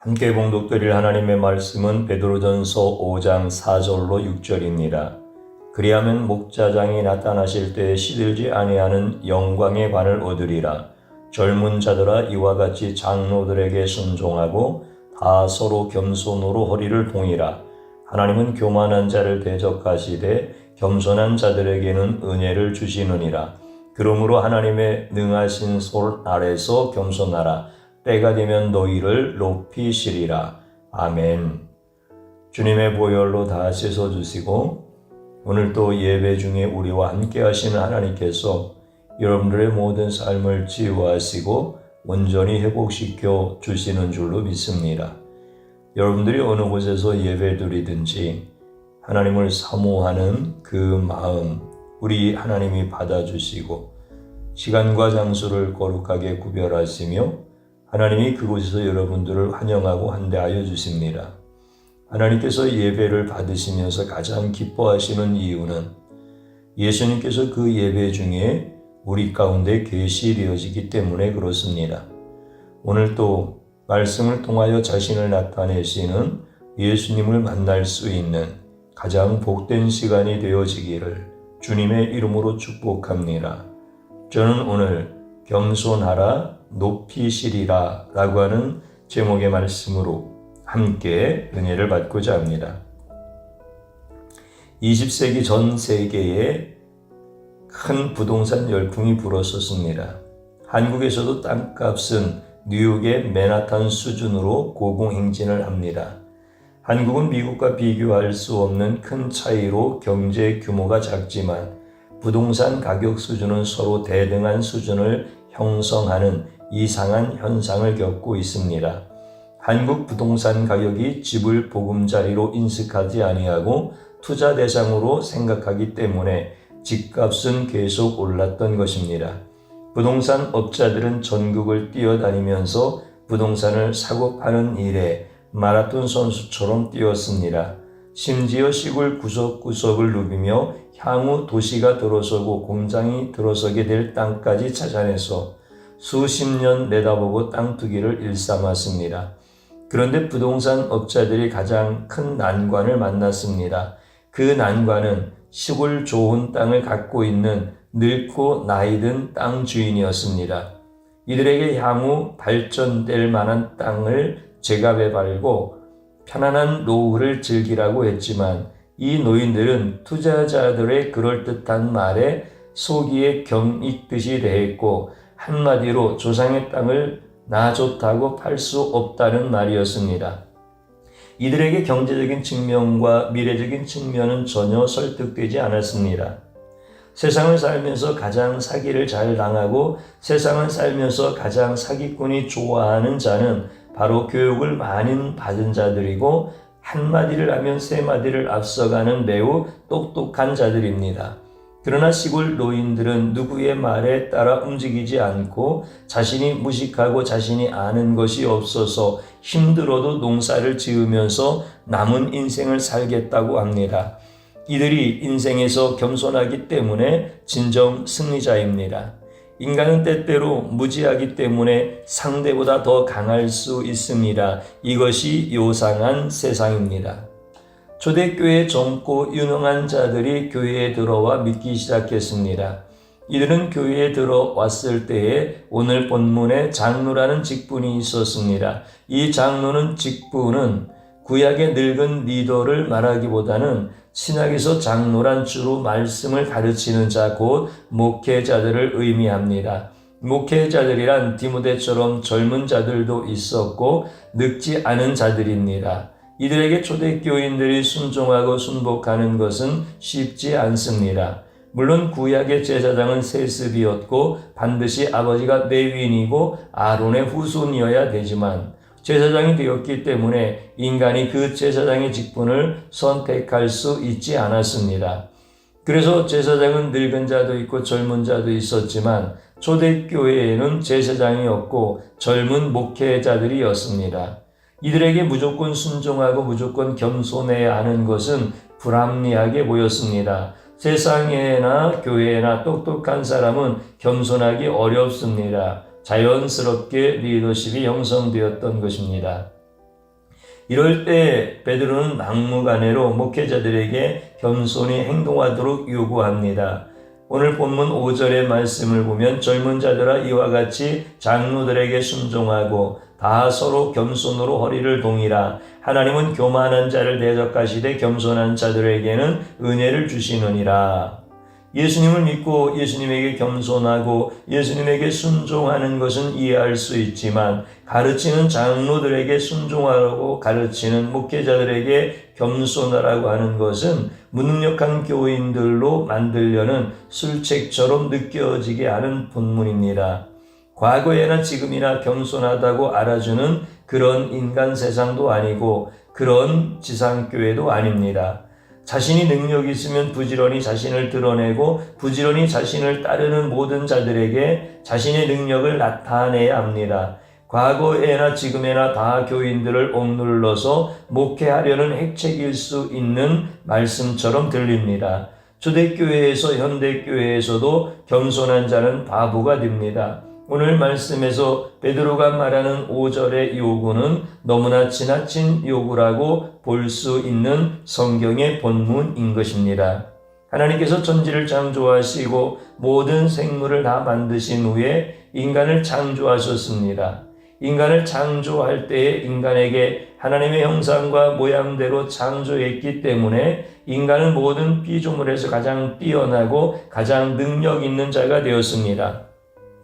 함께 봉독드릴 하나님의 말씀은 베드로전서 5장 4절로 6절입니다. 그리하면 목자장이 나타나실 때에 시들지 아니하는 영광의 관을 얻으리라. 젊은 자들아 이와 같이 장로들에게 순종하고 다 서로 겸손으로 허리를 동이라. 하나님은 교만한 자를 대적하시되 겸손한 자들에게는 은혜를 주시느니라. 그러므로 하나님의 능하신 손 아래서 겸손하라. 때가 되면 너희를 높이시리라. 아멘. 주님의 보혈로 다 씻어주시고 오늘 또 예배 중에 우리와 함께 하시는 하나님께서 여러분들의 모든 삶을 치유하시고 온전히 회복시켜 주시는 줄로 믿습니다. 여러분들이 어느 곳에서 예배 드리든지 하나님을 사모하는 그 마음 우리 하나님이 받아주시고 시간과 장소를 거룩하게 구별하시며 하나님이 그곳에서 여러분들을 환영하고 환대하여 주십니다. 하나님께서 예배를 받으시면서 가장 기뻐하시는 이유는 예수님께서 그 예배 중에 우리 가운데 계시되어지기 때문에 그렇습니다. 오늘 또 말씀을 통하여 자신을 나타내시는 예수님을 만날 수 있는 가장 복된 시간이 되어지기를 주님의 이름으로 축복합니다. 저는 오늘 겸손하라 높이시리라 라고 하는 제목의 말씀으로 함께 은혜를 받고자 합니다. 20세기 전 세계에 큰 부동산 열풍이 불었었습니다. 한국에서도 땅값은 뉴욕의 맨하탄 수준으로 고공행진을 합니다. 한국은 미국과 비교할 수 없는 큰 차이로 경제 규모가 작지만 부동산 가격 수준은 서로 대등한 수준을 형성하는 이상한 현상을 겪고 있습니다. 한국 부동산 가격이 집을 보금자리로 인식하지 아니하고 투자 대상으로 생각하기 때문에 집값은 계속 올랐던 것입니다. 부동산 업자들은 전국을 뛰어다니면서 부동산을 사고 파는 일에 마라톤 선수처럼 뛰었습니다. 심지어 시골 구석구석을 누비며 향후 도시가 들어서고 공장이 들어서게 될 땅까지 찾아내서 수십 년 내다보고 땅 투기를 일삼았습니다. 그런데 부동산 업자들이 가장 큰 난관을 만났습니다. 그 난관은 시골 좋은 땅을 갖고 있는 늙고 나이든 땅 주인이었습니다. 이들에게 향후 발전될 만한 땅을 제값에 팔고 편안한 노후를 즐기라고 했지만 이 노인들은 투자자들의 그럴듯한 말에 속이에 경익듯이 대했고 한마디로 조상의 땅을 나 좋다고 팔 수 없다는 말이었습니다. 이들에게 경제적인 측면과 미래적인 측면은 전혀 설득되지 않았습니다. 세상을 살면서 가장 사기를 잘 당하고 세상을 살면서 가장 사기꾼이 좋아하는 자는 바로 교육을 많이 받은 자들이고 한마디를 하면 세마디를 앞서가는 매우 똑똑한 자들입니다. 그러나 시골 노인들은 누구의 말에 따라 움직이지 않고 자신이 무식하고 자신이 아는 것이 없어서 힘들어도 농사를 지으면서 남은 인생을 살겠다고 합니다. 이들이 인생에서 겸손하기 때문에 진정 승리자입니다. 인간은 때때로 무지하기 때문에 상대보다 더 강할 수 있습니다. 이것이 요상한 세상입니다. 초대교회 젊고 유능한 자들이 교회에 들어와 믿기 시작했습니다. 이들은 교회에 들어왔을 때에 오늘 본문에 장로라는 직분이 있었습니다. 이 장로는 직분은 구약의 늙은 리더를 말하기보다는 신약에서 장로란 주로 말씀을 가르치는 자 곧 목회자들을 의미합니다. 목회자들이란 디모데처럼 젊은 자들도 있었고 늙지 않은 자들입니다. 이들에게 초대교인들이 순종하고 순복하는 것은 쉽지 않습니다. 물론 구약의 제사장은 세습이었고 반드시 아버지가 레위인이고 아론의 후손이어야 되지만 제사장이 되었기 때문에 인간이 그 제사장의 직분을 선택할 수 있지 않았습니다. 그래서 제사장은 늙은 자도 있고 젊은 자도 있었지만 초대교회에는 제사장이 없고 젊은 목회자들이었습니다. 이들에게 무조건 순종하고 무조건 겸손해야 하는 것은 불합리하게 보였습니다. 세상에나 교회에나 똑똑한 사람은 겸손하기 어렵습니다. 자연스럽게 리더십이 형성되었던 것입니다. 이럴 때 베드로는 막무가내로 목회자들에게 겸손히 행동하도록 요구합니다. 오늘 본문 5절의 말씀을 보면 젊은 자들아 이와 같이 장로들에게 순종하고 다 서로 겸손으로 허리를 동이라. 하나님은 교만한 자를 대적하시되 겸손한 자들에게는 은혜를 주시느니라. 예수님을 믿고 예수님에게 겸손하고 예수님에게 순종하는 것은 이해할 수 있지만 가르치는 장로들에게 순종하라고 가르치는 목회자들에게 겸손하라고 하는 것은 무능력한 교인들로 만들려는 술책처럼 느껴지게 하는 본문입니다. 과거에나 지금이나 겸손하다고 알아주는 그런 인간 세상도 아니고 그런 지상교회도 아닙니다. 자신이 능력이 있으면 부지런히 자신을 드러내고 부지런히 자신을 따르는 모든 자들에게 자신의 능력을 나타내야 합니다. 과거에나 지금에나 다 교인들을 억눌러서 목회하려는 핵책일 수 있는 말씀처럼 들립니다. 초대교회에서 현대교회에서도 겸손한 자는 바보가 됩니다. 오늘 말씀에서 베드로가 말하는 5절의 요구는 너무나 지나친 요구라고 볼 수 있는 성경의 본문인 것입니다. 하나님께서 천지를 창조하시고 모든 생물을 다 만드신 후에 인간을 창조하셨습니다. 인간을 창조할 때에 인간에게 하나님의 형상과 모양대로 창조했기 때문에 인간은 모든 피조물에서 가장 뛰어나고 가장 능력 있는 자가 되었습니다.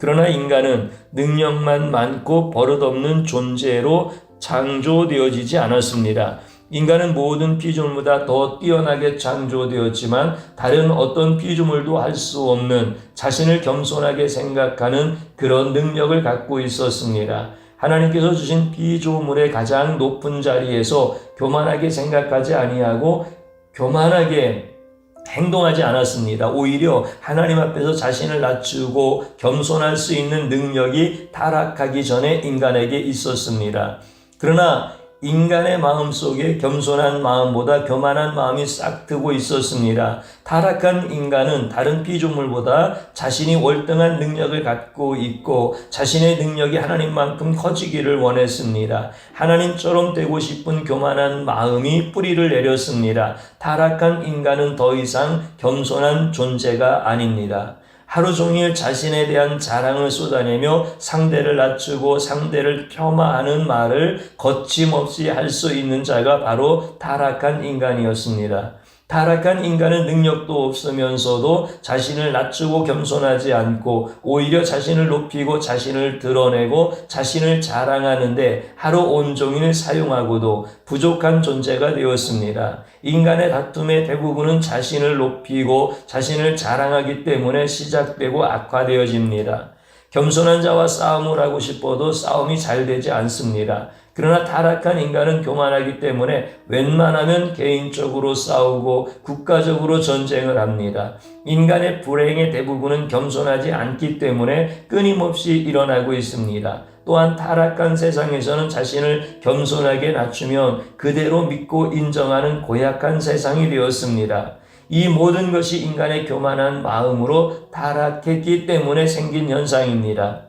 그러나 인간은 능력만 많고 버릇없는 존재로 창조되어지지 않았습니다. 인간은 모든 피조물보다 더 뛰어나게 창조되었지만 다른 어떤 피조물도 할 수 없는 자신을 겸손하게 생각하는 그런 능력을 갖고 있었습니다. 하나님께서 주신 피조물의 가장 높은 자리에서 교만하게 생각하지 아니하고 교만하게 행동하지 않았습니다. 오히려 하나님 앞에서 자신을 낮추고 겸손할 수 있는 능력이 타락하기 전에 인간에게 있었습니다. 그러나 인간의 마음속에 겸손한 마음보다 교만한 마음이 싹트고 있었습니다. 타락한 인간은 다른 피조물보다 자신이 월등한 능력을 갖고 있고 자신의 능력이 하나님만큼 커지기를 원했습니다. 하나님처럼 되고 싶은 교만한 마음이 뿌리를 내렸습니다. 타락한 인간은 더 이상 겸손한 존재가 아닙니다. 하루 종일 자신에 대한 자랑을 쏟아내며 상대를 낮추고 상대를 폄하하는 말을 거침없이 할 수 있는 자가 바로 타락한 인간이었습니다. 타락한 인간은 능력도 없으면서도 자신을 낮추고 겸손하지 않고 오히려 자신을 높이고 자신을 드러내고 자신을 자랑하는데 하루 온종일 사용하고도 부족한 존재가 되었습니다. 인간의 다툼의 대부분은 자신을 높이고 자신을 자랑하기 때문에 시작되고 악화되어집니다. 겸손한 자와 싸움을 하고 싶어도 싸움이 잘 되지 않습니다. 그러나 타락한 인간은 교만하기 때문에 웬만하면 개인적으로 싸우고 국가적으로 전쟁을 합니다. 인간의 불행의 대부분은 겸손하지 않기 때문에 끊임없이 일어나고 있습니다. 또한 타락한 세상에서는 자신을 겸손하게 낮추면 그대로 믿고 인정하는 고약한 세상이 되었습니다. 이 모든 것이 인간의 교만한 마음으로 타락했기 때문에 생긴 현상입니다.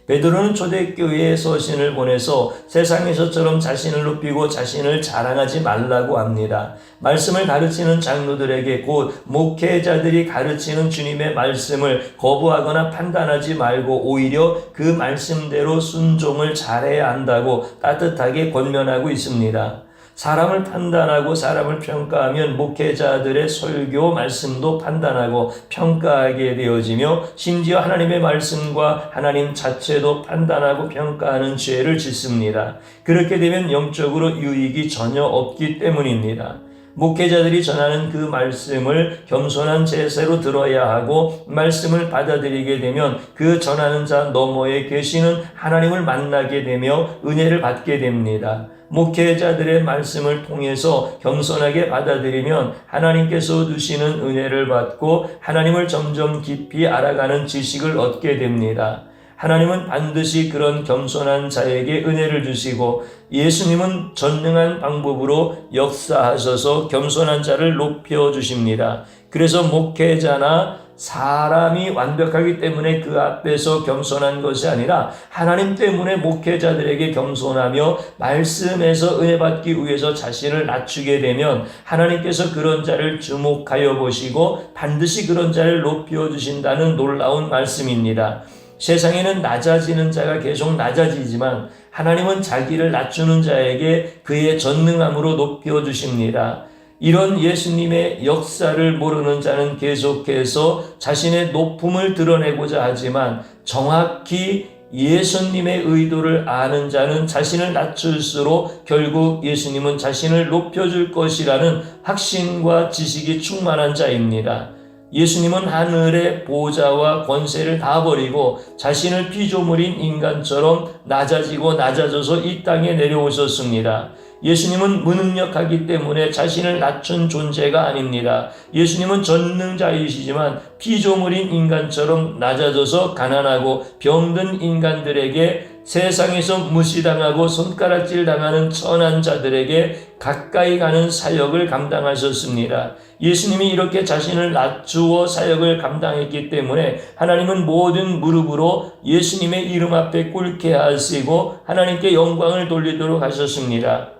베드로는 초대교회에 서신을 보내서 세상에서처럼 자신을 높이고 자신을 자랑하지 말라고 합니다. 말씀을 가르치는 장로들에게 곧 목회자들이 가르치는 주님의 말씀을 거부하거나 판단하지 말고 오히려 그 말씀대로 순종을 잘해야 한다고 따뜻하게 권면하고 있습니다. 사람을 판단하고 사람을 평가하면 목회자들의 설교 말씀도 판단하고 평가하게 되어지며 심지어 하나님의 말씀과 하나님 자체도 판단하고 평가하는 죄를 짓습니다. 그렇게 되면 영적으로 유익이 전혀 없기 때문입니다. 목회자들이 전하는 그 말씀을 겸손한 자세로 들어야 하고 말씀을 받아들이게 되면 그 전하는 자 너머에 계시는 하나님을 만나게 되며 은혜를 받게 됩니다. 목회자들의 말씀을 통해서 겸손하게 받아들이면 하나님께서 주시는 은혜를 받고 하나님을 점점 깊이 알아가는 지식을 얻게 됩니다. 하나님은 반드시 그런 겸손한 자에게 은혜를 주시고 예수님은 전능한 방법으로 역사하셔서 겸손한 자를 높여주십니다. 그래서 목회자나 사람이 완벽하기 때문에 그 앞에서 겸손한 것이 아니라 하나님 때문에 목회자들에게 겸손하며 말씀에서 은혜 받기 위해서 자신을 낮추게 되면 하나님께서 그런 자를 주목하여 보시고 반드시 그런 자를 높여 주신다는 놀라운 말씀입니다. 세상에는 낮아지는 자가 계속 낮아지지만 하나님은 자기를 낮추는 자에게 그의 전능함으로 높여 주십니다. 이런 예수님의 역사를 모르는 자는 계속해서 자신의 높음을 드러내고자 하지만 정확히 예수님의 의도를 아는 자는 자신을 낮출수록 결국 예수님은 자신을 높여줄 것이라는 확신과 지식이 충만한 자입니다. 예수님은 하늘의 보좌와 권세를 다 버리고 자신을 피조물인 인간처럼 낮아지고 낮아져서 이 땅에 내려오셨습니다. 예수님은 무능력하기 때문에 자신을 낮춘 존재가 아닙니다. 예수님은 전능자이시지만 피조물인 인간처럼 낮아져서 가난하고 병든 인간들에게 세상에서 무시당하고 손가락질 당하는 천한 자들에게 가까이 가는 사역을 감당하셨습니다. 예수님이 이렇게 자신을 낮추어 사역을 감당했기 때문에 하나님은 모든 무릎으로 예수님의 이름 앞에 꿇게 하시고 하나님께 영광을 돌리도록 하셨습니다.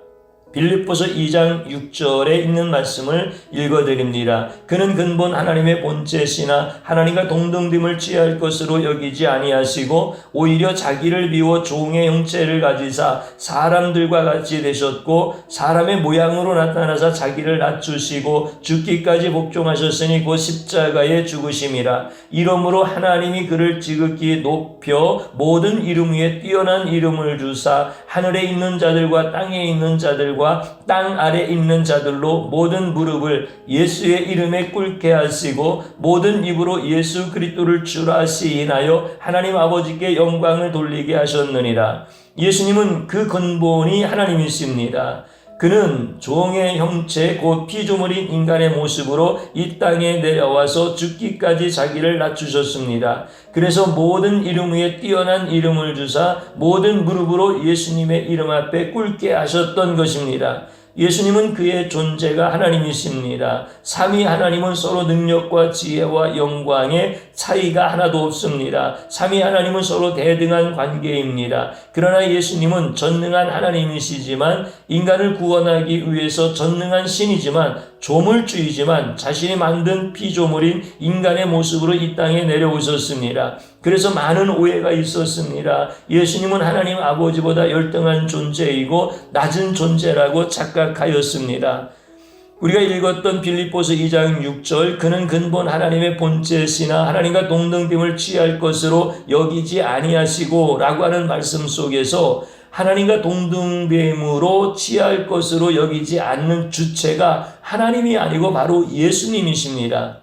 빌립보서 2장 6절에 있는 말씀을 읽어드립니다. 그는 근본 하나님의 본체시나 하나님과 동등됨을 취할 것으로 여기지 아니하시고 오히려 자기를 비워 종의 형체를 가지사 사람들과 같이 되셨고 사람의 모양으로 나타나사 자기를 낮추시고 죽기까지 복종하셨으니 곧 십자가에 죽으심이라. 이러므로 하나님이 그를 지극히 높여 모든 이름 위에 뛰어난 이름을 주사 하늘에 있는 자들과 땅에 있는 자들과 땅 아래 있는 자들로 모든 무릎을 예수의 이름에 꿇게 하시고 모든 입으로 예수 그리스도를 주라 시인하여 하나님 아버지께 영광을 돌리게 하셨느니라. 예수님은 그 근본이 하나님이십니다. 그는 종의 형체 곧 피조물인 인간의 모습으로 이 땅에 내려와서 죽기까지 자기를 낮추셨습니다. 그래서 모든 이름 위에 뛰어난 이름을 주사 모든 무릎으로 예수님의 이름 앞에 꿇게 하셨던 것입니다. 예수님은 그의 존재가 하나님이십니다. 삼위 하나님은 서로 능력과 지혜와 영광의 차이가 하나도 없습니다. 삼위 하나님은 서로 대등한 관계입니다. 그러나 예수님은 전능한 하나님이시지만 인간을 구원하기 위해서 전능한 신이지만 조물주이지만 자신이 만든 피조물인 인간의 모습으로 이 땅에 내려오셨습니다. 그래서 많은 오해가 있었습니다. 예수님은 하나님 아버지보다 열등한 존재이고 낮은 존재라고 착각하였습니다. 우리가 읽었던 빌립보서 2장 6절 그는 근본 하나님의 본체시나 하나님과 동등됨을 취할 것으로 여기지 아니하시고 라고 하는 말씀 속에서 하나님과 동등됨으로 취할 것으로 여기지 않는 주체가 하나님이 아니고 바로 예수님이십니다.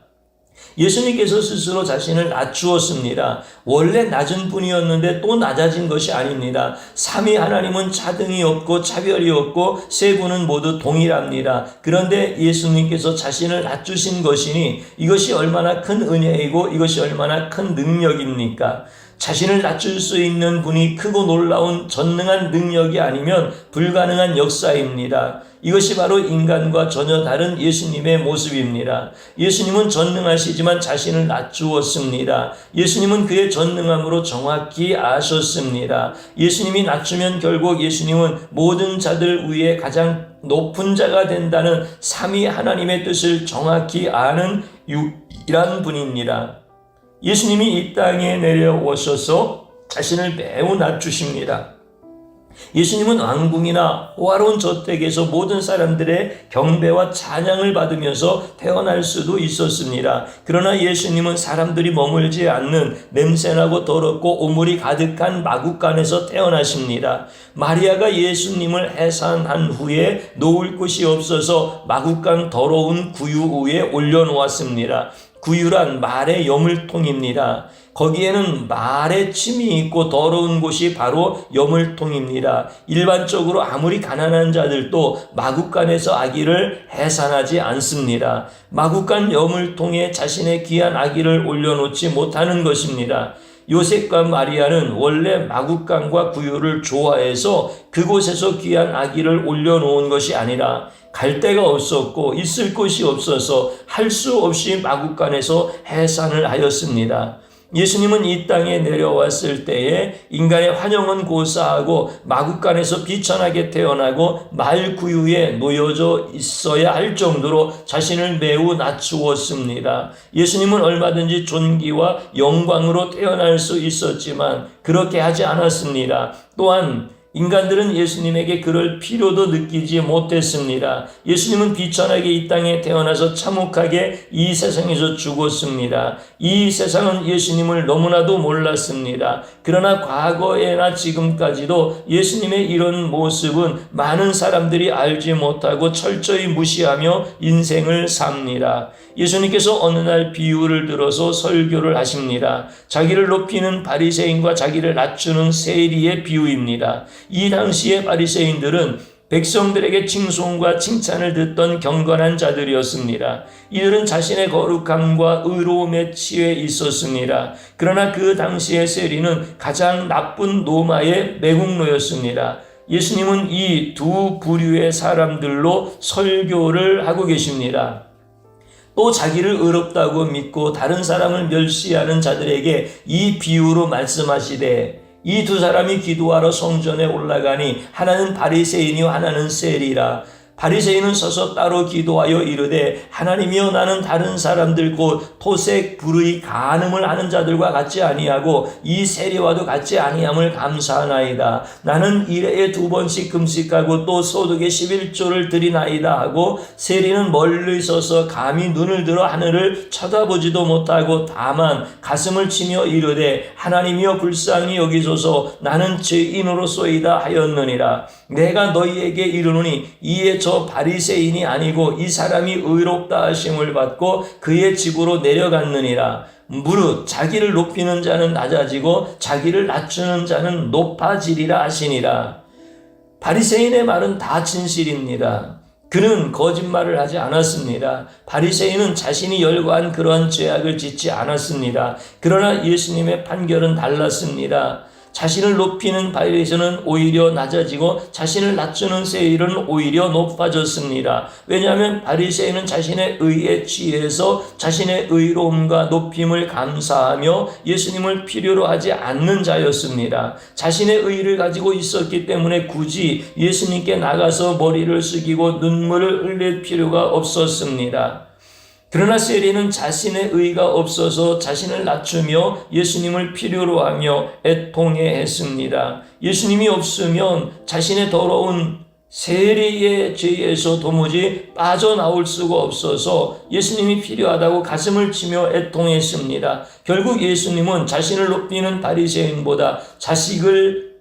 예수님께서 스스로 자신을 낮추었습니다. 원래 낮은 분이었는데 또 낮아진 것이 아닙니다. 삼위 하나님은 차등이 없고 차별이 없고 세 분은 모두 동일합니다. 그런데 예수님께서 자신을 낮추신 것이니 이것이 얼마나 큰 은혜이고 이것이 얼마나 큰 능력입니까? 자신을 낮출 수 있는 분이 크고 놀라운 전능한 능력이 아니면 불가능한 역사입니다. 이것이 바로 인간과 전혀 다른 예수님의 모습입니다. 예수님은 전능하시지만 자신을 낮추었습니다. 예수님은 그의 전능함으로 정확히 아셨습니다. 예수님이 낮추면 결국 예수님은 모든 자들 위에 가장 높은 자가 된다는 삼위 하나님의 뜻을 정확히 아는 유일한 분입니다. 예수님이 이 땅에 내려오셔서 자신을 매우 낮추십니다. 예수님은 왕궁이나 호화로운 저택에서 모든 사람들의 경배와 찬양을 받으면서 태어날 수도 있었습니다. 그러나 예수님은 사람들이 머물지 않는 냄새나고 더럽고 오물이 가득한 마구간에서 태어나십니다. 마리아가 예수님을 해산한 후에 놓을 곳이 없어서 마구간 더러운 구유 위에 올려놓았습니다. 구유란 말의 여물통입니다. 거기에는 말의 침이 있고 더러운 곳이 바로 여물통입니다. 일반적으로 아무리 가난한 자들도 마구간에서 아기를 해산하지 않습니다. 마구간 여물통에 자신의 귀한 아기를 올려놓지 못하는 것입니다. 요셉과 마리아는 원래 마구간과 구유를 좋아해서 그곳에서 귀한 아기를 올려놓은 것이 아니라 갈 데가 없었고 있을 곳이 없어서 할 수 없이 마구간에서 해산을 하였습니다. 예수님은 이 땅에 내려왔을 때에 인간의 환영은 고사하고 마구간에서 비천하게 태어나고 말구유에 놓여져 있어야 할 정도로 자신을 매우 낮추었습니다. 예수님은 얼마든지 존귀와 영광으로 태어날 수 있었지만 그렇게 하지 않았습니다. 또한 인간들은 예수님에게 그럴 필요도 느끼지 못했습니다. 예수님은 비천하게 이 땅에 태어나서 참혹하게 이 세상에서 죽었습니다. 이 세상은 예수님을 너무나도 몰랐습니다. 그러나 과거에나 지금까지도 예수님의 이런 모습은 많은 사람들이 알지 못하고 철저히 무시하며 인생을 삽니다. 예수님께서 어느 날 비유를 들어서 설교를 하십니다. 자기를 높이는 바리새인과 자기를 낮추는 세리의 비유입니다. 이 당시의 바리새인들은 백성들에게 칭송과 칭찬을 듣던 경건한 자들이었습니다. 이들은 자신의 거룩함과 의로움에 취해 있었습니다. 그러나 그 당시의 세리는 가장 나쁜 노마의 매국노였습니다. 예수님은 이 두 부류의 사람들로 설교를 하고 계십니다. 또 자기를 의롭다고 믿고 다른 사람을 멸시하는 자들에게 이 비유로 말씀하시되 이 두 사람이 기도하러 성전에 올라가니 하나는 바리새인이요 하나는 세리라. 바리새인은 서서 따로 기도하여 이르되 하나님이여 나는 다른 사람들 곧 토색 불의 간음을 하는 자들과 같지 아니하고 이 세리와도 같지 아니함을 감사하나이다. 나는 일해에 2번씩 금식하고 또 소득의 11조를 드리나이다 하고 세리는 멀리 서서 감히 눈을 들어 하늘을 쳐다보지도 못하고 다만 가슴을 치며 이르되 하나님이여 불쌍히 여기소서 나는 죄인으로소이다 하였느니라. 내가 너희에게 이르노니 이에 저 바리새인이 아니고 이 사람이 의롭다 하심을 받고 그의 집으로 내려갔느니라. 무릇 자기를 높이는 자는 낮아지고 자기를 낮추는 자는 높아지리라 하시니라. 바리새인의 말은 다 진실입니다. 그는 거짓말을 하지 않았습니다. 바리새인은 자신이 열거한 그러한 죄악을 짓지 않았습니다. 그러나 예수님의 판결은 달랐습니다. 자신을 높이는 바리새인은 오히려 낮아지고 자신을 낮추는 세리는 오히려 높아졌습니다. 왜냐하면 바리새인은 자신의 의에 취해서 자신의 의로움과 높임을 감사하며 예수님을 필요로 하지 않는 자였습니다. 자신의 의를 가지고 있었기 때문에 굳이 예수님께 나가서 머리를 숙이고 눈물을 흘릴 필요가 없었습니다. 그러나 세리는 자신의 의가 없어서 자신을 낮추며 예수님을 필요로 하며 애통해했습니다. 예수님이 없으면 자신의 더러운 세리의 죄에서 도무지 빠져나올 수가 없어서 예수님이 필요하다고 가슴을 치며 애통했습니다. 결국 예수님은 자신을 높이는 바리새인보다 자식을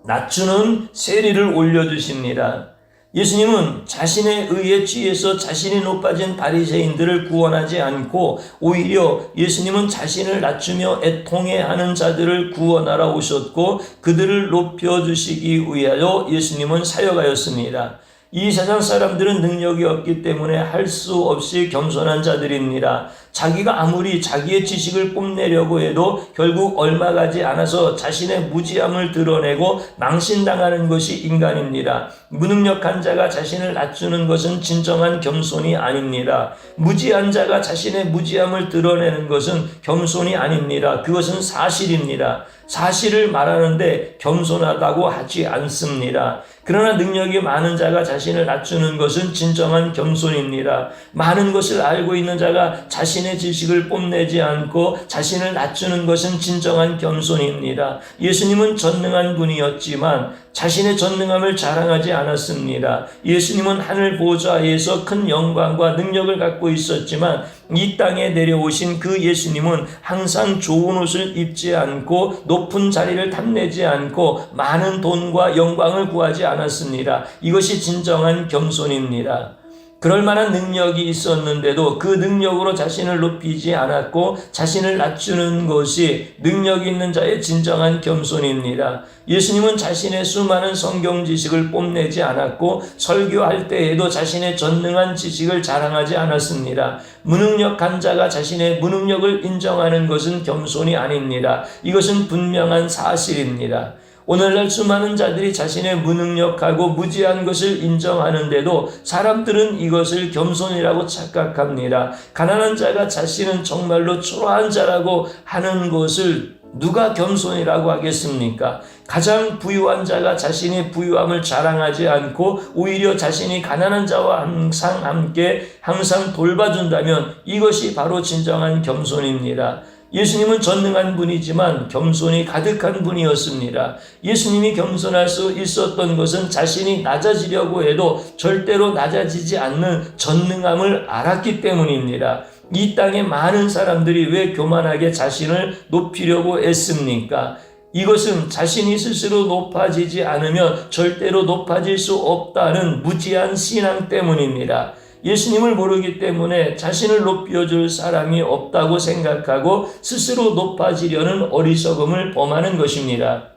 낮추는 세리를 올려주십니다. 예수님은 자신의 의에 취해서 자신이 높아진 바리새인들을 구원하지 않고 오히려 예수님은 자신을 낮추며 애통해하는 자들을 구원하러 오셨고 그들을 높여주시기 위하여 예수님은 사역하였습니다. 이 세상 사람들은 능력이 없기 때문에 할 수 없이 겸손한 자들입니다. 자기가 아무리 자기의 지식을 뽐내려고 해도 결국 얼마 가지 않아서 자신의 무지함을 드러내고 망신당하는 것이 인간입니다. 무능력한 자가 자신을 낮추는 것은 진정한 겸손이 아닙니다. 무지한 자가 자신의 무지함을 드러내는 것은 겸손이 아닙니다. 그것은 사실입니다. 사실을 말하는데 겸손하다고 하지 않습니다. 그러나 능력이 많은 자가 자신을 낮추는 것은 진정한 겸손입니다. 많은 것을 알고 있는 자가 자신의 지식을 뽐내지 않고 자신을 낮추는 것은 진정한 겸손입니다. 예수님은 전능한 분이었지만 자신의 전능함을 자랑하지 않았습니다. 예수님은 하늘 보좌에서 큰 영광과 능력을 갖고 있었지만 이 땅에 내려오신 그 예수님은 항상 좋은 옷을 입지 않고 높은 자리를 탐내지 않고 많은 돈과 영광을 구하지 않았습니다. 이것이 진정한 겸손입니다. 그럴 만한 능력이 있었는데도 그 능력으로 자신을 높이지 않았고 자신을 낮추는 것이 능력 있는 자의 진정한 겸손입니다. 예수님은 자신의 수많은 성경 지식을 뽐내지 않았고 설교할 때에도 자신의 전능한 지식을 자랑하지 않았습니다. 무능력한 자가 자신의 무능력을 인정하는 것은 겸손이 아닙니다. 이것은 분명한 사실입니다. 오늘날 수많은 자들이 자신의 무능력하고 무지한 것을 인정하는데도 사람들은 이것을 겸손이라고 착각합니다. 가난한 자가 자신은 정말로 초라한 자라고 하는 것을 누가 겸손이라고 하겠습니까? 가장 부유한 자가 자신의 부유함을 자랑하지 않고 오히려 자신이 가난한 자와 항상 돌봐준다면 이것이 바로 진정한 겸손입니다. 예수님은 전능한 분이지만 겸손이 가득한 분이었습니다. 예수님이 겸손할 수 있었던 것은 자신이 낮아지려고 해도 절대로 낮아지지 않는 전능함을 알았기 때문입니다. 이 땅에 많은 사람들이 왜 교만하게 자신을 높이려고 애씁니까? 이것은 자신이 스스로 높아지지 않으면 절대로 높아질 수 없다는 무지한 신앙 때문입니다. 예수님을 모르기 때문에 자신을 높여줄 사람이 없다고 생각하고 스스로 높아지려는 어리석음을 범하는 것입니다.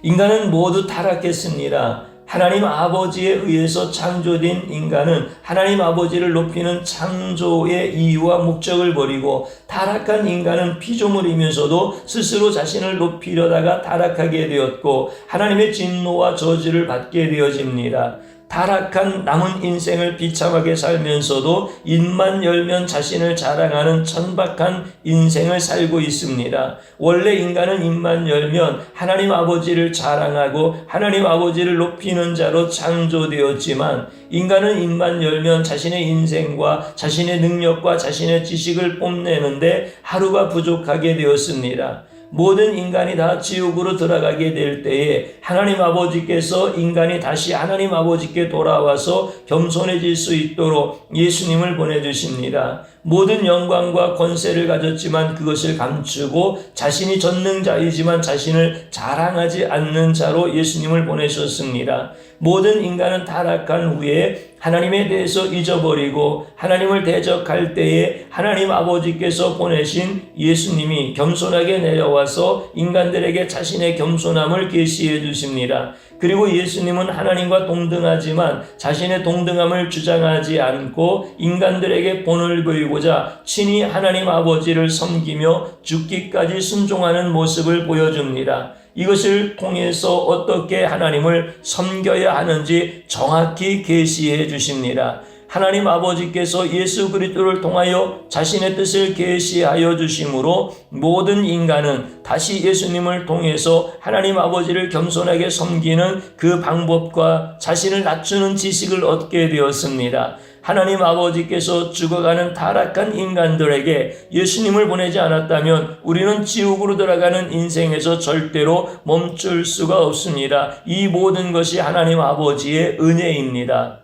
인간은 모두 타락했습니다. 하나님 아버지에 의해서 창조된 인간은 하나님 아버지를 높이는 창조의 이유와 목적을 버리고 타락한 인간은 피조물이면서도 스스로 자신을 높이려다가 타락하게 되었고 하나님의 진노와 저주를 받게 되어집니다. 타락한 남은 인생을 비참하게 살면서도 입만 열면 자신을 자랑하는 천박한 인생을 살고 있습니다. 원래 인간은 입만 열면 하나님 아버지를 자랑하고 하나님 아버지를 높이는 자로 창조되었지만 인간은 입만 열면 자신의 인생과 자신의 능력과 자신의 지식을 뽐내는데 하루가 부족하게 되었습니다. 모든 인간이 다 지옥으로 들어가게 될 때에 하나님 아버지께서 인간이 다시 하나님 아버지께 돌아와서 겸손해질 수 있도록 예수님을 보내주십니다. 모든 영광과 권세를 가졌지만 그것을 감추고 자신이 전능자이지만 자신을 자랑하지 않는 자로 예수님을 보내셨습니다. 모든 인간은 타락한 후에 하나님에 대해서 잊어버리고 하나님을 대적할 때에 하나님 아버지께서 보내신 예수님이 겸손하게 내려와서 인간들에게 자신의 겸손함을 계시해 주십니다. 그리고 예수님은 하나님과 동등하지만 자신의 동등함을 주장하지 않고 인간들에게 본을 보이고자 친히 하나님 아버지를 섬기며 죽기까지 순종하는 모습을 보여줍니다. 이것을 통해서 어떻게 하나님을 섬겨야 하는지 정확히 계시해 주십니다. 하나님 아버지께서 예수 그리스도를 통하여 자신의 뜻을 계시하여 주심으로 모든 인간은 다시 예수님을 통해서 하나님 아버지를 겸손하게 섬기는 그 방법과 자신을 낮추는 지식을 얻게 되었습니다. 하나님 아버지께서 죽어가는 타락한 인간들에게 예수님을 보내지 않았다면 우리는 지옥으로 들어가는 인생에서 절대로 멈출 수가 없습니다. 이 모든 것이 하나님 아버지의 은혜입니다.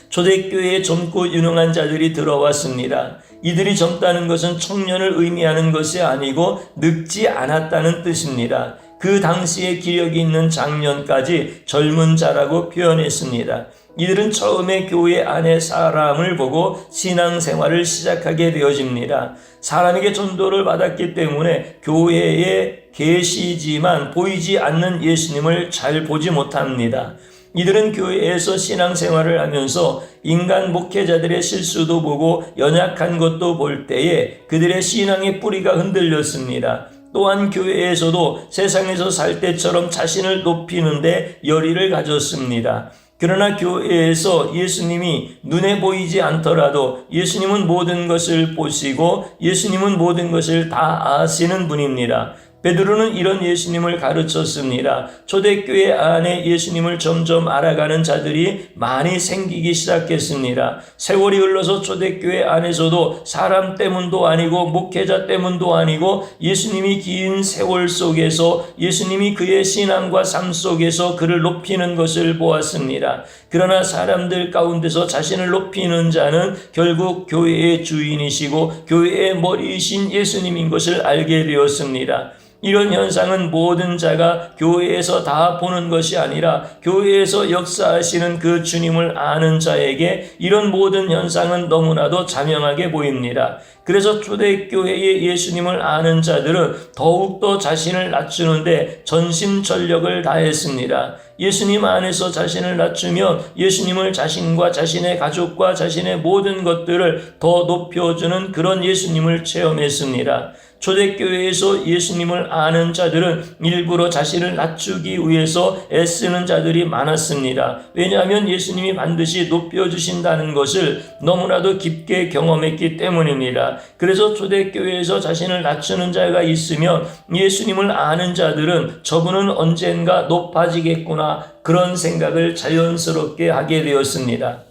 초대교회에 젊고 유능한 자들이 들어왔습니다. 이들이 젊다는 것은 청년을 의미하는 것이 아니고 늙지 않았다는 뜻입니다. 그 당시에 기력이 있는 장년까지 젊은 자라고 표현했습니다. 이들은 처음에 교회 안에 사람을 보고 신앙생활을 시작하게 되어집니다. 사람에게 전도를 받았기 때문에 교회에 계시지만 보이지 않는 예수님을 잘 보지 못합니다. 이들은 교회에서 신앙생활을 하면서 인간 목회자들의 실수도 보고 연약한 것도 볼 때에 그들의 신앙의 뿌리가 흔들렸습니다. 또한 교회에서도 세상에서 살 때처럼 자신을 높이는데 열의를 가졌습니다. 그러나 교회에서 예수님이 눈에 보이지 않더라도 예수님은 모든 것을 보시고 예수님은 모든 것을 다 아시는 분입니다. 베드로는 이런 예수님을 가르쳤습니다. 초대교회 안에 예수님을 점점 알아가는 자들이 많이 생기기 시작했습니다. 세월이 흘러서 초대교회 안에서도 사람 때문도 아니고 목회자 때문도 아니고 예수님이 긴 세월 속에서 예수님이 그의 신앙과 삶 속에서 그를 높이는 것을 보았습니다. 그러나 사람들 가운데서 자신을 높이는 자는 결국 교회의 주인이시고 교회의 머리이신 예수님인 것을 알게 되었습니다. 이런 현상은 모든 자가 교회에서 다 보는 것이 아니라 교회에서 역사하시는 그 주님을 아는 자에게 이런 모든 현상은 너무나도 자명하게 보입니다. 그래서 초대교회의 예수님을 아는 자들은 더욱더 자신을 낮추는데 전심전력을 다했습니다. 예수님 안에서 자신을 낮추면 예수님을 자신과 자신의 가족과 자신의 모든 것들을 더 높여주는 그런 예수님을 체험했습니다. 초대교회에서 예수님을 아는 자들은 일부러 자신을 낮추기 위해서 애쓰는 자들이 많았습니다. 왜냐하면 예수님이 반드시 높여주신다는 것을 너무나도 깊게 경험했기 때문입니다. 그래서 초대교회에서 자신을 낮추는 자가 있으면 예수님을 아는 자들은 저분은 언젠가 높아지겠구나 그런 생각을 자연스럽게 하게 되었습니다.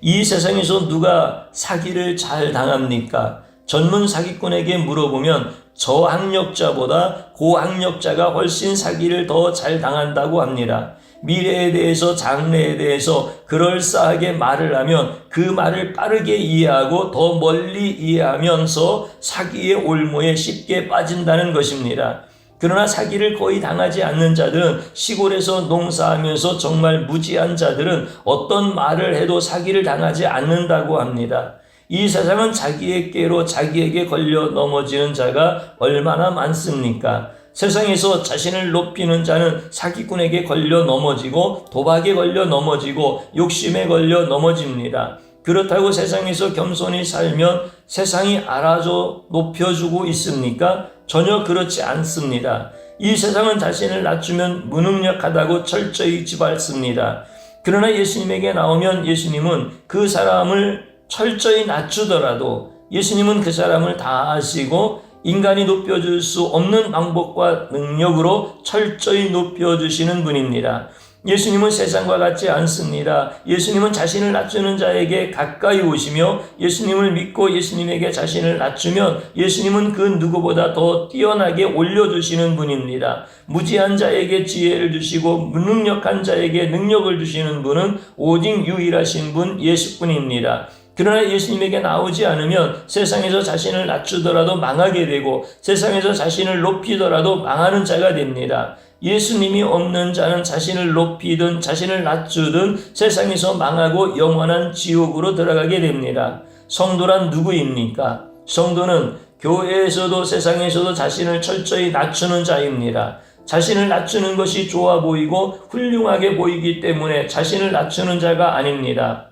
이 세상에서 누가 사기를 잘 당합니까? 전문 사기꾼에게 물어보면 저학력자보다 고학력자가 훨씬 사기를 더 잘 당한다고 합니다. 미래에 대해서 장래에 대해서 그럴싸하게 말을 하면 그 말을 빠르게 이해하고 더 멀리 이해하면서 사기의 올무에 쉽게 빠진다는 것입니다. 그러나 사기를 거의 당하지 않는 자들은 시골에서 농사하면서 정말 무지한 자들은 어떤 말을 해도 사기를 당하지 않는다고 합니다. 이 세상은 자기의 꾀로 자기에게 걸려 넘어지는 자가 얼마나 많습니까? 세상에서 자신을 높이는 자는 사기꾼에게 걸려 넘어지고 도박에 걸려 넘어지고 욕심에 걸려 넘어집니다. 그렇다고 세상에서 겸손히 살면 세상이 알아줘 높여주고 있습니까? 전혀 그렇지 않습니다. 이 세상은 자신을 낮추면 무능력하다고 철저히 짓밟습니다. 그러나 예수님에게 나오면 예수님은 그 사람을 철저히 낮추더라도 예수님은 그 사람을 다 아시고 인간이 높여줄 수 없는 방법과 능력으로 철저히 높여주시는 분입니다. 예수님은 세상과 같지 않습니다. 예수님은 자신을 낮추는 자에게 가까이 오시며 예수님을 믿고 예수님에게 자신을 낮추면 예수님은 그 누구보다 더 뛰어나게 올려주시는 분입니다. 무지한 자에게 지혜를 주시고 무능력한 자에게 능력을 주시는 분은 오직 유일하신 분 예수뿐입니다. 그러나 예수님에게 나오지 않으면 세상에서 자신을 낮추더라도 망하게 되고 세상에서 자신을 높이더라도 망하는 자가 됩니다. 예수님이 없는 자는 자신을 높이든 자신을 낮추든 세상에서 망하고 영원한 지옥으로 들어가게 됩니다. 성도란 누구입니까? 성도는 교회에서도 세상에서도 자신을 철저히 낮추는 자입니다. 자신을 낮추는 것이 좋아 보이고 훌륭하게 보이기 때문에 자신을 낮추는 자가 아닙니다.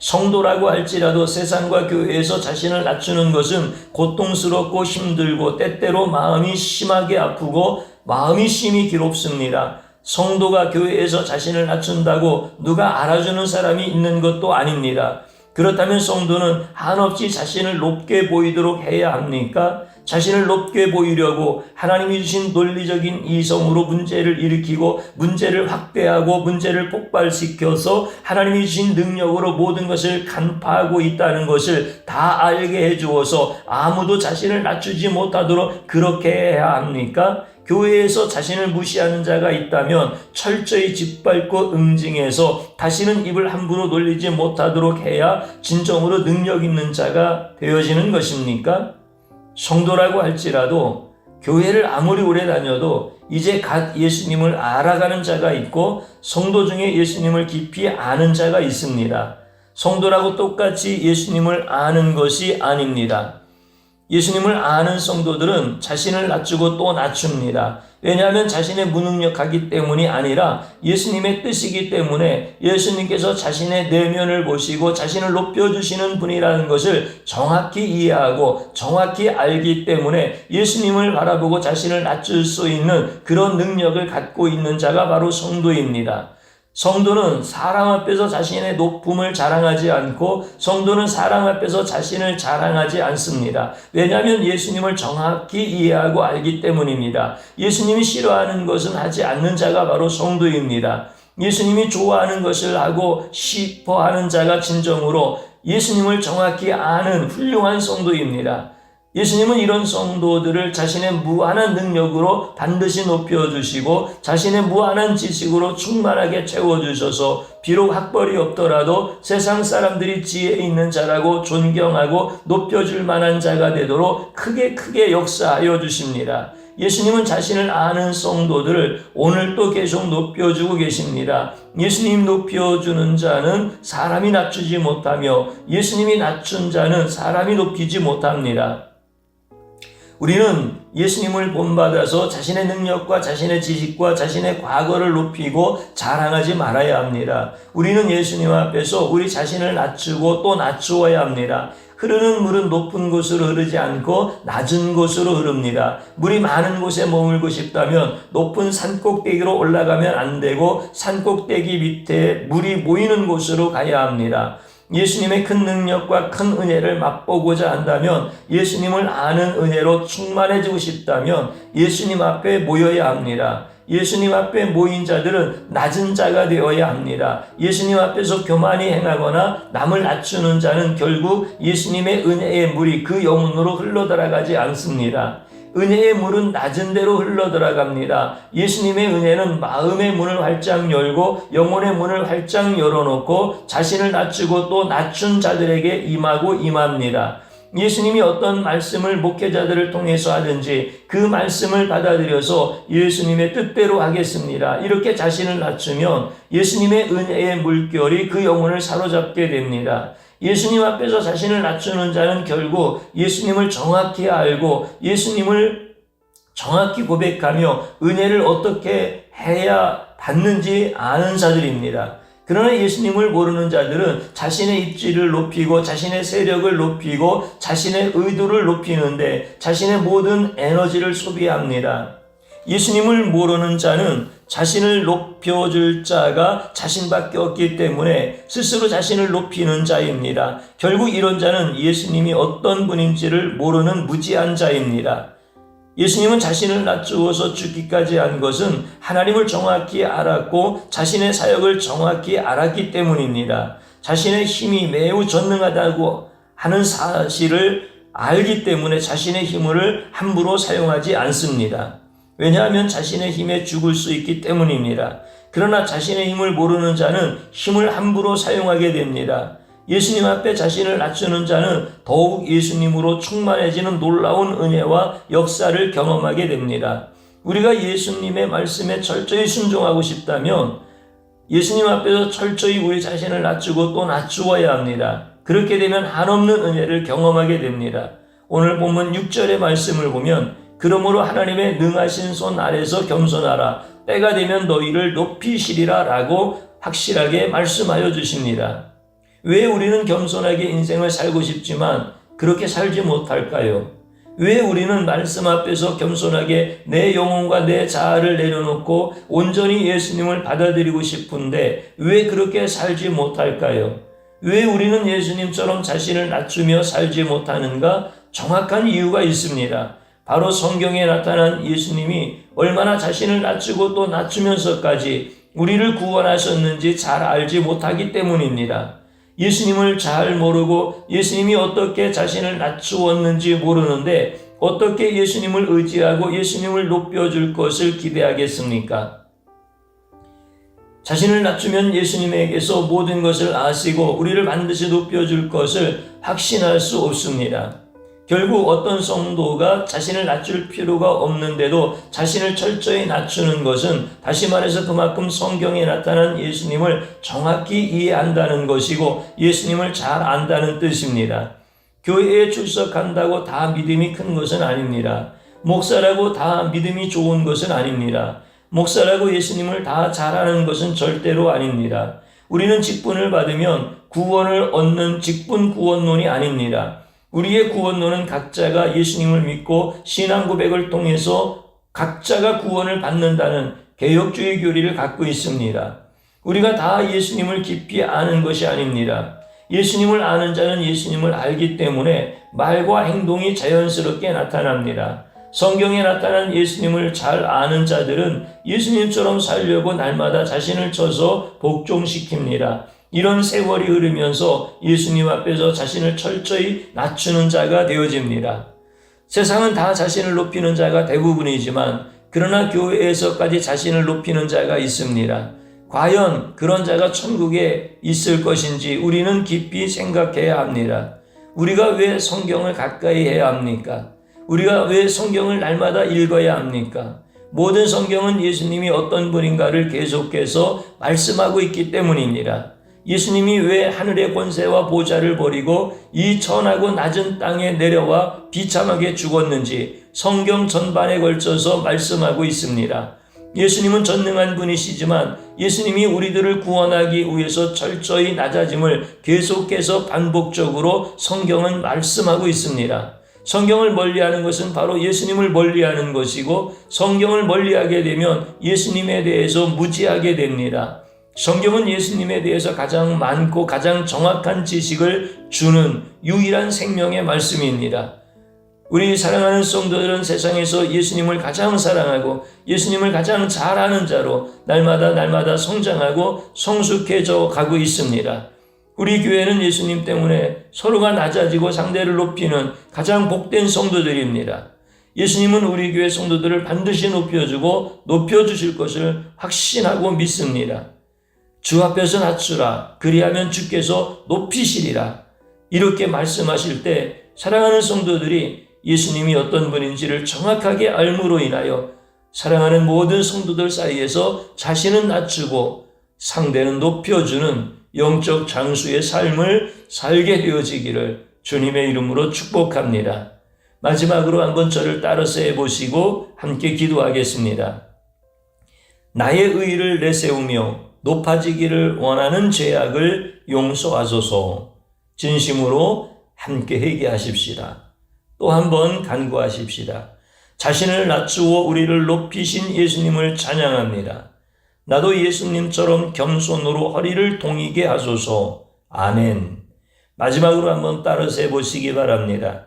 성도라고 할지라도 세상과 교회에서 자신을 낮추는 것은 고통스럽고 힘들고 때때로 마음이 심하게 아프고 마음이 심히 괴롭습니다. 성도가 교회에서 자신을 낮춘다고 누가 알아주는 사람이 있는 것도 아닙니다. 그렇다면 성도는 한없이 자신을 높게 보이도록 해야 합니까? 자신을 높게 보이려고 하나님이 주신 논리적인 이성으로 문제를 일으키고 문제를 확대하고 문제를 폭발시켜서 하나님이 주신 능력으로 모든 것을 간파하고 있다는 것을 다 알게 해주어서 아무도 자신을 낮추지 못하도록 그렇게 해야 합니까? 교회에서 자신을 무시하는 자가 있다면 철저히 짓밟고 응징해서 다시는 입을 함부로 놀리지 못하도록 해야 진정으로 능력 있는 자가 되어지는 것입니까? 성도라고 할지라도 교회를 아무리 오래 다녀도 이제 갓 예수님을 알아가는 자가 있고 성도 중에 예수님을 깊이 아는 자가 있습니다. 성도라고 똑같이 예수님을 아는 것이 아닙니다. 예수님을 아는 성도들은 자신을 낮추고 또 낮춥니다. 왜냐하면 자신의 무능력하기 때문이 아니라 예수님의 뜻이기 때문에 예수님께서 자신의 내면을 보시고 자신을 높여주시는 분이라는 것을 정확히 이해하고 정확히 알기 때문에 예수님을 바라보고 자신을 낮출 수 있는 그런 능력을 갖고 있는 자가 바로 성도입니다. 성도는 사람 앞에서 자신의 높음을 자랑하지 않고 성도는 사람 앞에서 자신을 자랑하지 않습니다. 왜냐하면 예수님을 정확히 이해하고 알기 때문입니다. 예수님이 싫어하는 것은 하지 않는 자가 바로 성도입니다. 예수님이 좋아하는 것을 하고 싶어하는 자가 진정으로 예수님을 정확히 아는 훌륭한 성도입니다. 예수님은 이런 성도들을 자신의 무한한 능력으로 반드시 높여주시고 자신의 무한한 지식으로 충만하게 채워주셔서 비록 학벌이 없더라도 세상 사람들이 지혜 있는 자라고 존경하고 높여줄 만한 자가 되도록 크게 역사하여 주십니다. 예수님은 자신을 아는 성도들을 오늘 또 계속 높여주고 계십니다. 예수님 높여주는 자는 사람이 낮추지 못하며 예수님이 낮춘 자는 사람이 높이지 못합니다. 우리는 예수님을 본받아서 자신의 능력과 자신의 지식과 자신의 과거를 높이고 자랑하지 말아야 합니다. 우리는 예수님 앞에서 우리 자신을 낮추고 또 낮추어야 합니다. 흐르는 물은 높은 곳으로 흐르지 않고 낮은 곳으로 흐릅니다. 물이 많은 곳에 머물고 싶다면 높은 산꼭대기로 올라가면 안 되고 산꼭대기 밑에 물이 모이는 곳으로 가야 합니다. 예수님의 큰 능력과 큰 은혜를 맛보고자 한다면, 예수님을 아는 은혜로 충만해지고 싶다면 예수님 앞에 모여야 합니다. 예수님 앞에 모인 자들은 낮은 자가 되어야 합니다. 예수님 앞에서 교만히 행하거나 남을 낮추는 자는 결국 예수님의 은혜의 물이 그 영혼으로 흘러들어가지 않습니다. 은혜의 물은 낮은 데로 흘러들어갑니다. 예수님의 은혜는 마음의 문을 활짝 열고 영혼의 문을 활짝 열어놓고 자신을 낮추고 또 낮춘 자들에게 임하고 임합니다. 예수님이 어떤 말씀을 목회자들을 통해서 하든지 그 말씀을 받아들여서 예수님의 뜻대로 하겠습니다. 이렇게 자신을 낮추면 예수님의 은혜의 물결이 그 영혼을 사로잡게 됩니다. 예수님 앞에서 자신을 낮추는 자는 결국 예수님을 정확히 알고 예수님을 정확히 고백하며 은혜를 어떻게 해야 받는지 아는 자들입니다. 그러나 예수님을 모르는 자들은 자신의 입지를 높이고 자신의 세력을 높이고 자신의 의도를 높이는데 자신의 모든 에너지를 소비합니다. 예수님을 모르는 자는 자신을 높여줄 자가 자신밖에 없기 때문에 스스로 자신을 높이는 자입니다. 결국 이런 자는 예수님이 어떤 분인지를 모르는 무지한 자입니다. 예수님은 자신을 낮추어서 죽기까지 한 것은 하나님을 정확히 알았고 자신의 사역을 정확히 알았기 때문입니다. 자신의 힘이 매우 전능하다고 하는 사실을 알기 때문에 자신의 힘을 함부로 사용하지 않습니다. 왜냐하면 자신의 힘에 죽을 수 있기 때문입니다. 그러나 자신의 힘을 모르는 자는 힘을 함부로 사용하게 됩니다. 예수님 앞에 자신을 낮추는 자는 더욱 예수님으로 충만해지는 놀라운 은혜와 역사를 경험하게 됩니다. 우리가 예수님의 말씀에 철저히 순종하고 싶다면 예수님 앞에서 철저히 우리 자신을 낮추고 또 낮추어야 합니다. 그렇게 되면 한없는 은혜를 경험하게 됩니다. 오늘 본문 6절의 말씀을 보면 그러므로 하나님의 능하신 손 아래서 겸손하라. 때가 되면 너희를 높이시리라 라고 확실하게 말씀하여 주십니다. 왜 우리는 겸손하게 인생을 살고 싶지만 그렇게 살지 못할까요? 왜 우리는 말씀 앞에서 겸손하게 내 영혼과 내 자아를 내려놓고 온전히 예수님을 받아들이고 싶은데 왜 그렇게 살지 못할까요? 왜 우리는 예수님처럼 자신을 낮추며 살지 못하는가? 정확한 이유가 있습니다. 바로 성경에 나타난 예수님이 얼마나 자신을 낮추고 또 낮추면서까지 우리를 구원하셨는지 잘 알지 못하기 때문입니다. 예수님을 잘 모르고 예수님이 어떻게 자신을 낮추었는지 모르는데 어떻게 예수님을 의지하고 예수님을 높여줄 것을 기대하겠습니까? 자신을 낮추면 예수님에게서 모든 것을 아시고 우리를 반드시 높여줄 것을 확신할 수 없습니다. 결국 어떤 성도가 자신을 낮출 필요가 없는데도 자신을 철저히 낮추는 것은 다시 말해서 그만큼 성경에 나타난 예수님을 정확히 이해한다는 것이고 예수님을 잘 안다는 뜻입니다. 교회에 출석한다고 다 믿음이 큰 것은 아닙니다. 목사라고 다 믿음이 좋은 것은 아닙니다. 목사라고 예수님을 다 잘하는 것은 절대로 아닙니다. 우리는 직분을 받으면 구원을 얻는 직분 구원론이 아닙니다. 우리의 구원론은 각자가 예수님을 믿고 신앙 고백을 통해서 각자가 구원을 받는다는 개혁주의 교리를 갖고 있습니다. 우리가 다 예수님을 깊이 아는 것이 아닙니다. 예수님을 아는 자는 예수님을 알기 때문에 말과 행동이 자연스럽게 나타납니다. 성경에 나타난 예수님을 잘 아는 자들은 예수님처럼 살려고 날마다 자신을 쳐서 복종시킵니다. 이런 세월이 흐르면서 예수님 앞에서 자신을 철저히 낮추는 자가 되어집니다. 세상은 다 자신을 높이는 자가 대부분이지만 그러나 교회에서까지 자신을 높이는 자가 있습니다. 과연 그런 자가 천국에 있을 것인지 우리는 깊이 생각해야 합니다. 우리가 왜 성경을 가까이 해야 합니까? 우리가 왜 성경을 날마다 읽어야 합니까? 모든 성경은 예수님이 어떤 분인가를 계속해서 말씀하고 있기 때문입니다. 예수님이 왜 하늘의 권세와 보좌를 버리고 이 천하고 낮은 땅에 내려와 비참하게 죽었는지 성경 전반에 걸쳐서 말씀하고 있습니다. 예수님은 전능한 분이시지만 예수님이 우리들을 구원하기 위해서 철저히 낮아짐을 계속해서 반복적으로 성경은 말씀하고 있습니다. 성경을 멀리하는 것은 바로 예수님을 멀리하는 것이고, 성경을 멀리하게 되면 예수님에 대해서 무지하게 됩니다. 성경은 예수님에 대해서 가장 많고 가장 정확한 지식을 주는 유일한 생명의 말씀입니다. 우리 사랑하는 성도들은 세상에서 예수님을 가장 사랑하고 예수님을 가장 잘 아는 자로 날마다 성장하고 성숙해져 가고 있습니다. 우리 교회는 예수님 때문에 서로가 낮아지고 상대를 높이는 가장 복된 성도들입니다. 예수님은 우리 교회 성도들을 반드시 높여주고 높여주실 것을 확신하고 믿습니다. 주 앞에서 낮추라, 그리하면 주께서 높이시리라. 이렇게 말씀하실 때 사랑하는 성도들이 예수님이 어떤 분인지를 정확하게 알므로 인하여 사랑하는 모든 성도들 사이에서 자신은 낮추고 상대는 높여주는 영적 장수의 삶을 살게 되어지기를 주님의 이름으로 축복합니다. 마지막으로 한번 저를 따라서 해보시고 함께 기도하겠습니다. 나의 의를 내세우며 높아지기를 원하는 죄악을 용서하소서. 진심으로 함께 회개하십시다. 또 한번 간구하십시다. 자신을 낮추어 우리를 높이신 예수님을 찬양합니다. 나도 예수님처럼 겸손으로 허리를 동이게 하소서. 아멘. 마지막으로 한번 따라서 해보시기 바랍니다.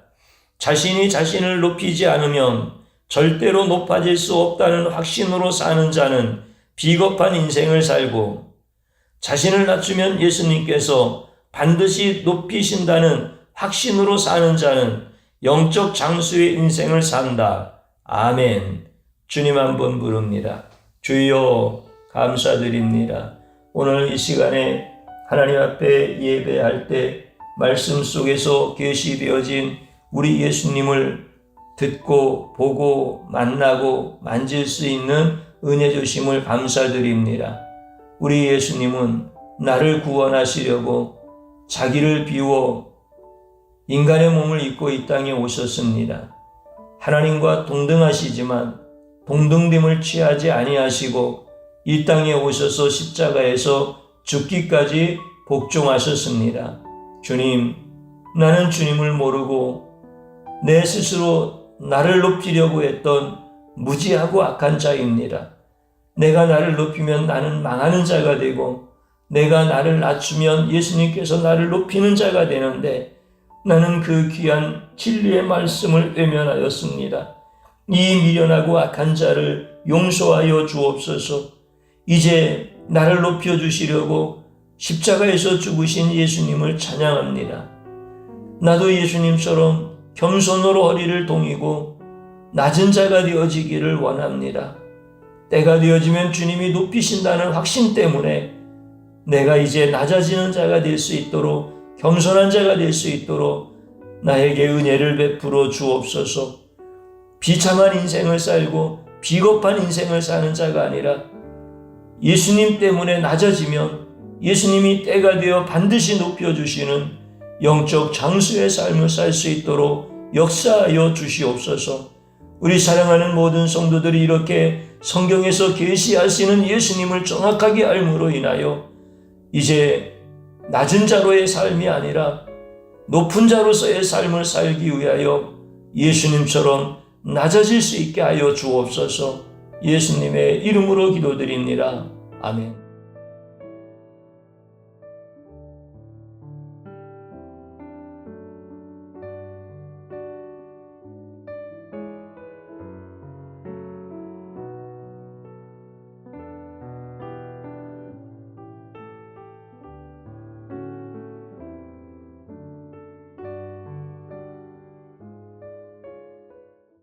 자신이 자신을 높이지 않으면 절대로 높아질 수 없다는 확신으로 사는 자는 비겁한 인생을 살고, 자신을 낮추면 예수님께서 반드시 높이신다는 확신으로 사는 자는 영적 장수의 인생을 산다. 아멘. 주님 한번 부릅니다. 주여 감사드립니다. 오늘 이 시간에 하나님 앞에 예배할 때 말씀 속에서 계시되어진 우리 예수님을 듣고 보고 만나고 만질 수 있는 은혜 주심을 감사드립니다. 우리 예수님은 나를 구원하시려고 자기를 비워 인간의 몸을 입고 이 땅에 오셨습니다. 하나님과 동등하시지만 동등됨을 취하지 아니하시고 이 땅에 오셔서 십자가에서 죽기까지 복종하셨습니다. 주님, 나는 주님을 모르고 내 스스로 나를 높이려고 했던 무지하고 악한 자입니다. 내가 나를 높이면 나는 망하는 자가 되고, 내가 나를 낮추면 예수님께서 나를 높이는 자가 되는데, 나는 그 귀한 진리의 말씀을 외면하였습니다. 이 미련하고 악한 자를 용서하여 주옵소서. 이제 나를 높여주시려고 십자가에서 죽으신 예수님을 찬양합니다. 나도 예수님처럼 겸손으로 허리를 동이고 낮은 자가 되어지기를 원합니다. 때가 되어지면 주님이 높이신다는 확신 때문에 내가 이제 낮아지는 자가 될 수 있도록, 겸손한 자가 될 수 있도록 나에게 은혜를 베풀어 주옵소서. 비참한 인생을 살고 비겁한 인생을 사는 자가 아니라 예수님 때문에 낮아지면 예수님이 때가 되어 반드시 높여주시는 영적 장수의 삶을 살 수 있도록 역사하여 주시옵소서. 우리 사랑하는 모든 성도들이 이렇게 성경에서 계시하시는 예수님을 정확하게 알므로 인하여 이제 낮은 자로의 삶이 아니라 높은 자로서의 삶을 살기 위하여 예수님처럼 낮아질 수 있게 하여 주옵소서. 예수님의 이름으로 기도드립니다. 아멘.